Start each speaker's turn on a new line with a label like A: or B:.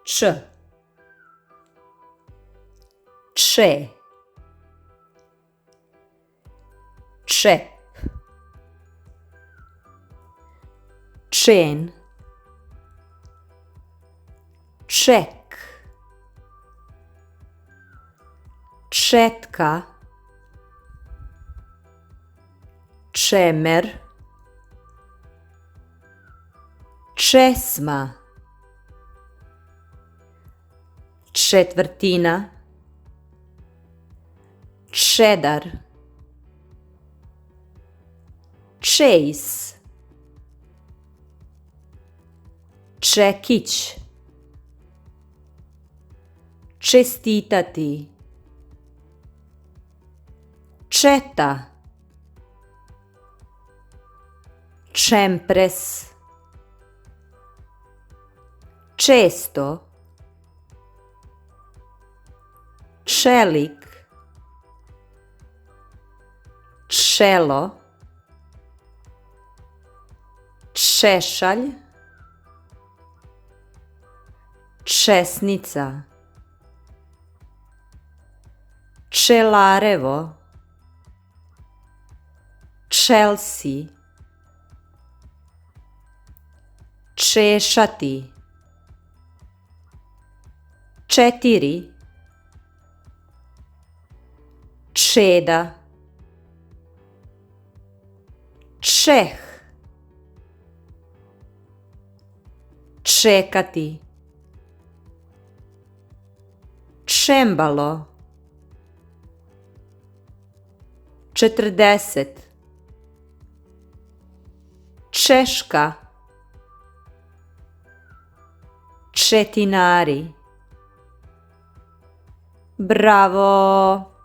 A: č, če, čep, čen, ček, četka, čemer, česma, četvrtina, čedar, čejs, čekić, čestitati, četa, čempres, često, čelik, čelo, češalj, česnica, čelarevo, Chelsea, češati, četiri, čeda, Čeh, čekati, čembalo, 40, Češka, četinari. Bravo!